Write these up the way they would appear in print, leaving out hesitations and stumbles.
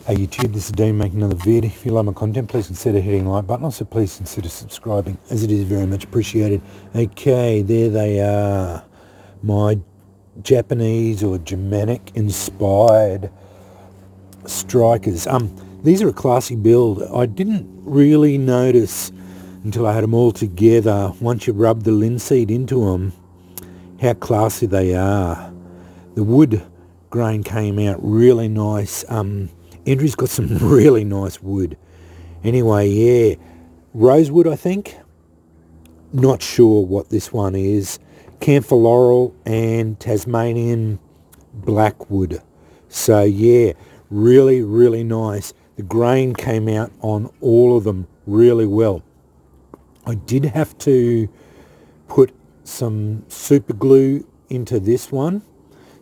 Hey YouTube, this is Dean making another vid. If you like my content, please consider hitting the like button. Also, please consider subscribing, as it is very much appreciated. Okay, there they are. My Japanese or Germanic inspired strikers. These are a classy build. I didn't really notice until I had them all together, once you rub the linseed into them, how classy they are. The wood grain came out really nice. Andrew's got some really nice wood. Anyway, yeah, rosewood, I think. Not sure what this one is. Camphor laurel and Tasmanian blackwood. So yeah, really, really nice. The grain came out on all of them really well. I did have to put some super glue into this one.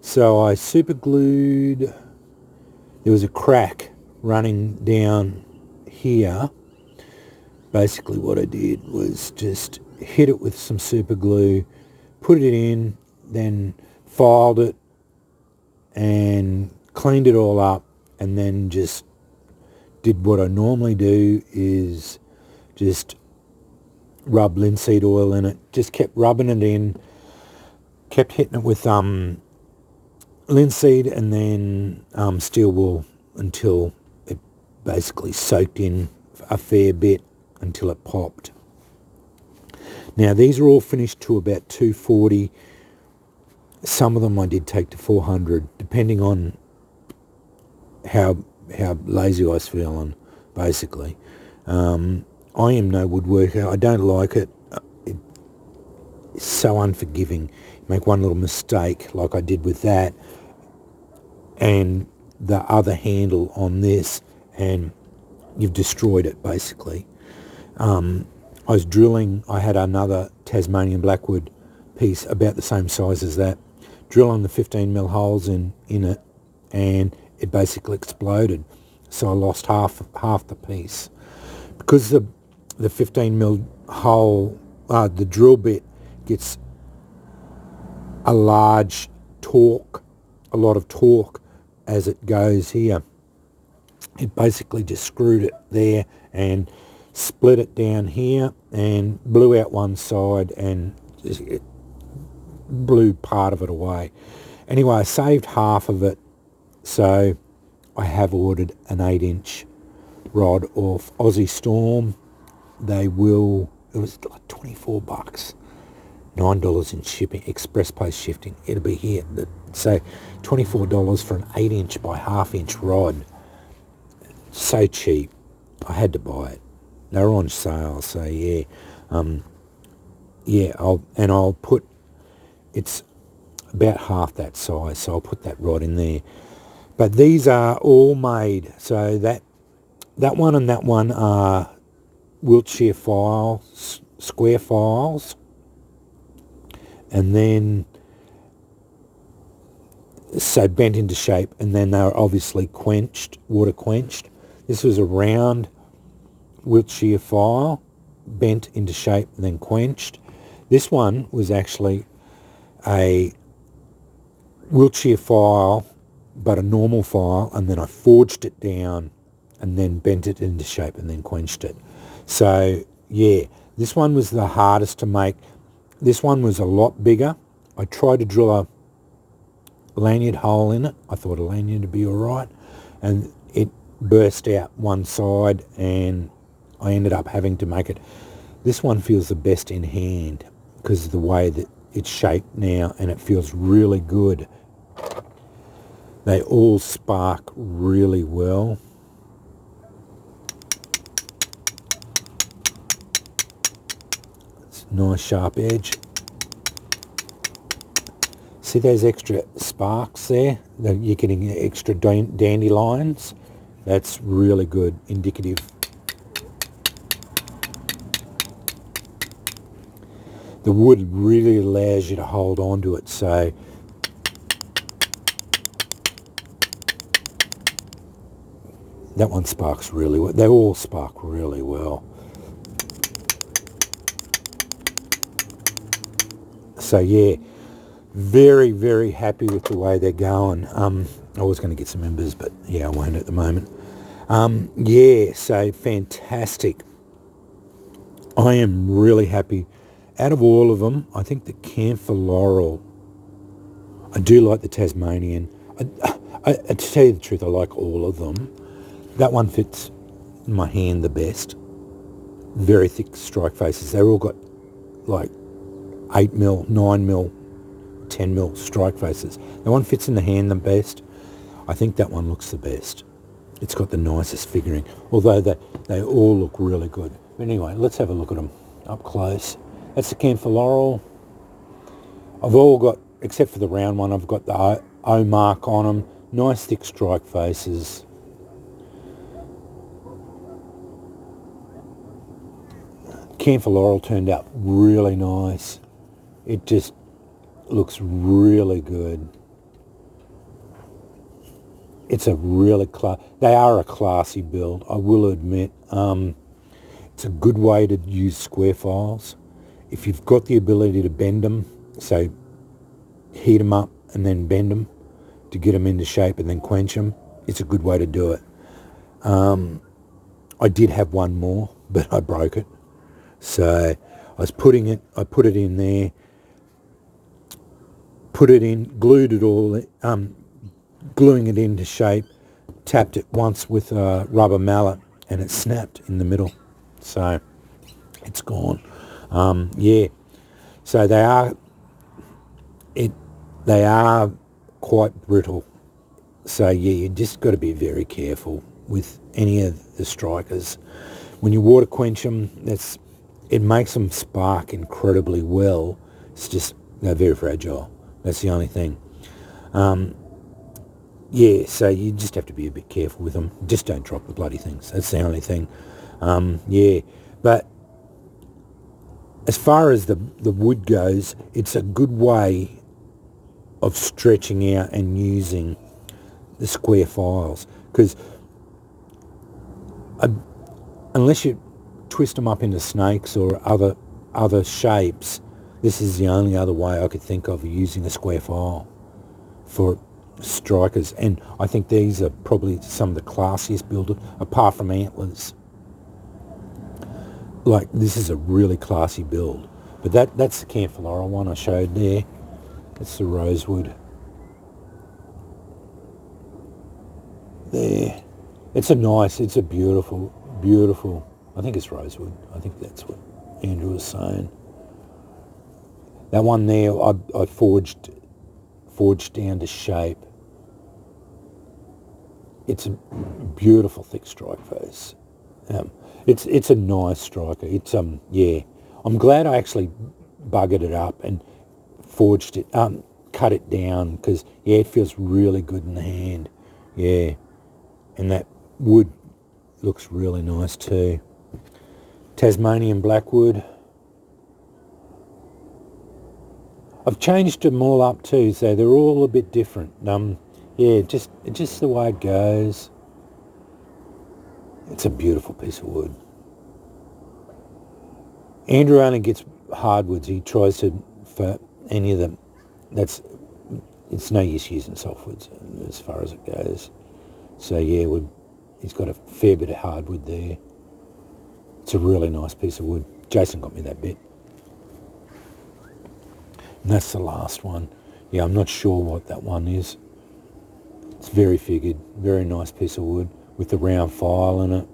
So I super glued, there was a crack running down here. Basically what I did was just hit it with some super glue, put it in, then filed it and cleaned it all up, and then just did what I normally do, is just rub linseed oil in it. Just kept rubbing it in, kept hitting it with linseed and then steel wool until it basically soaked in a fair bit until it popped. Now these are all finished to about 240. Some of them I did take to 400, depending on how lazy I was feeling, basically. I am no woodworker. I don't like it. It's so unforgiving. You make one little mistake like I did with that and the other handle on this and you've destroyed it, basically. I was drilling, I had another Tasmanian blackwood piece about the same size as that, drilling the 15mm holes in it, and it basically exploded. So I lost half the piece. Because the 15mm hole, the drill bit gets a large torque, a lot of torque as it goes here. It basically just screwed it there and split it down here and blew out one side, and it blew part of it away. Anyway, I saved half of it, so I have ordered an 8-inch rod off Aussie Storm. It was like $24, $9 in shipping, express post shifting. It'll be here. So $24 for an 8-inch by half-inch rod. So cheap. I had to buy it. They were on sale, so yeah. I'll put, it's about half that size, so I'll put that rod in there. But these are all made, so that one and that one are Wiltshire files, square files, and then so bent into shape, and then they were obviously quenched, water quenched. This was a round Wiltshire file, bent into shape and then quenched. This one was actually a Wiltshire file, but a normal file, and then I forged it down and then bent it into shape and then quenched it. So yeah, this one was the hardest to make. This one was a lot bigger. I tried to drill a lanyard hole in it. I thought a lanyard would be all right, and it burst out one side and I ended up having to make it. This one feels the best in hand because of the way that it's shaped now, and it feels really good. They all spark really well. It's a nice sharp edge. See those extra sparks there? You're getting extra dandelions. That's really good, indicative. The wood really allows you to hold on to it, so that one sparks really well. They all spark really well. So yeah, very, very happy with the way they're going. I was going to get some embers, but yeah, I won't at the moment. Yeah, so fantastic. I am really happy. Out of all of them, I think the Camphor Laurel, I do like the Tasmanian. To tell you the truth, I like all of them. That one fits my hand the best. Very thick strike faces. They've all got like 8mm, 9mm, 10mm strike faces. That one fits in the hand the best. I think that one looks the best. It's got the nicest figuring, although they all look really good. But anyway, let's have a look at them up close. That's the Camphor Laurel. I've all got, except for the round one, I've got the O mark on them. Nice thick strike faces. Camphor Laurel turned out really nice. It just looks really good. It's a really they are a classy build, I will admit. It's a good way to use square files. If you've got the ability to bend them, so heat them up and then bend them to get them into shape and then quench them, it's a good way to do it. I did have one more, but I broke it. So I put it in there, put it in, glued it all, gluing it into shape, tapped it once with a rubber mallet and it snapped in the middle. So it's gone. Yeah. So they are quite brittle. So yeah, you just got to be very careful with any of the strikers. When you water quench them, it makes them spark incredibly well. It's just they're very fragile. That's the only thing. Yeah, so you just have to be a bit careful with them. Just don't drop the bloody things. That's the only thing. Yeah, but as far as the wood goes, it's a good way of stretching out and using the square files, because unless you twist them up into snakes or other shapes, this is the only other way I could think of using a square file for strikers. And I think these are probably some of the classiest builded, apart from Antlers. Like, this is a really classy build. But that's the Camphor Laurel one I showed there. That's the rosewood. There. It's a beautiful, I think it's rosewood. I think that's what Andrew was saying. That one there, I forged down to shape. It's a beautiful thick strike face. It's a nice striker. It's yeah. I'm glad I actually buggered it up and forged it, cut it down, because yeah, it feels really good in the hand. Yeah, and that wood looks really nice too. Tasmanian blackwood. I've changed them all up too, so they're all a bit different. Yeah, just the way it goes. It's a beautiful piece of wood. Andrew only gets hardwoods. He tries to, for any of them, it's no use using softwoods as far as it goes. So yeah, he's got a fair bit of hardwood there. It's a really nice piece of wood. Jason got me that bit. And that's the last one. Yeah, I'm not sure what that one is. It's very figured, very nice piece of wood with the round file in it.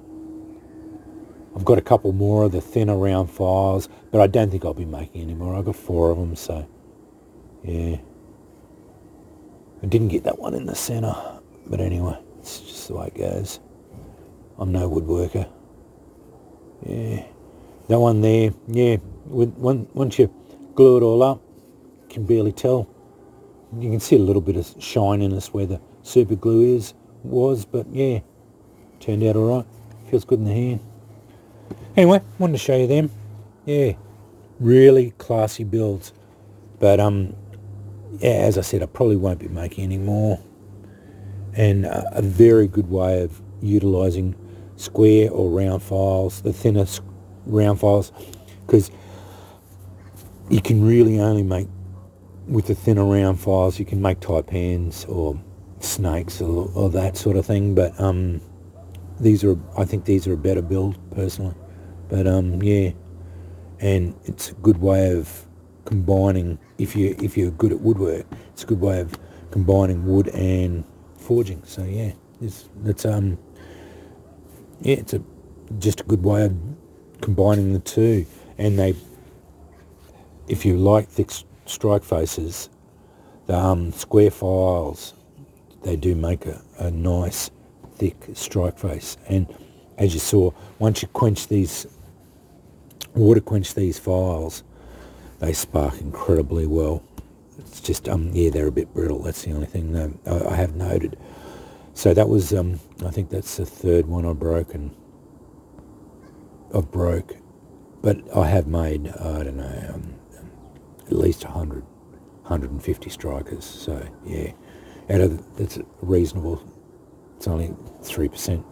I've got a couple more of the thinner round files, but I don't think I'll be making any more. I've got 4 of them, so yeah. I didn't get that one in the centre, but anyway, it's just the way it goes. I'm no woodworker. Yeah, that one there, yeah, once you glue it all up, you can barely tell. You can see a little bit of shininess where the super glue was, but yeah, turned out alright. Feels good in the hand. Anyway, wanted to show you them. Yeah, really classy builds. But yeah, as I said, I probably won't be making any more. And a very good way of utilising square or round files, the thinner round files, because you can really only make, with the thinner round files, you can make taipans or snakes or that sort of thing, but I think these are a better build personally, but yeah, and it's a good way of combining. If you're good at woodwork, it's a good way of combining wood and forging. So yeah, it's just a good way of combining the two. And if you like thick strike faces, the square files, they do make a nice thick strike face. And as you saw, once you water quench these files, they spark incredibly well. It's just yeah, they're a bit brittle. That's the only thing that I have noted. So that was I think that's the third one I've broke, but I have made, I don't know, at least 100, 150 strikers. So yeah, that's reasonable. It's only 3%,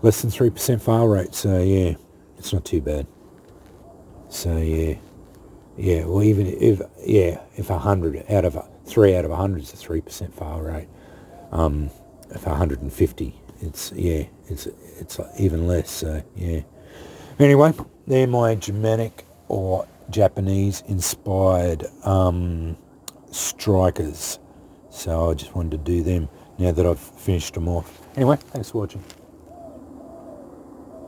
less than 3% fail rate. So yeah, it's not too bad. So yeah, well, even if 100 out of 3 out of 100 is a 3% fail rate. If 150, it's even less. So yeah. Anyway, they're my Germanic or Japanese inspired strikers. So I just wanted to do them now that I've finished them off. Anyway, thanks for watching.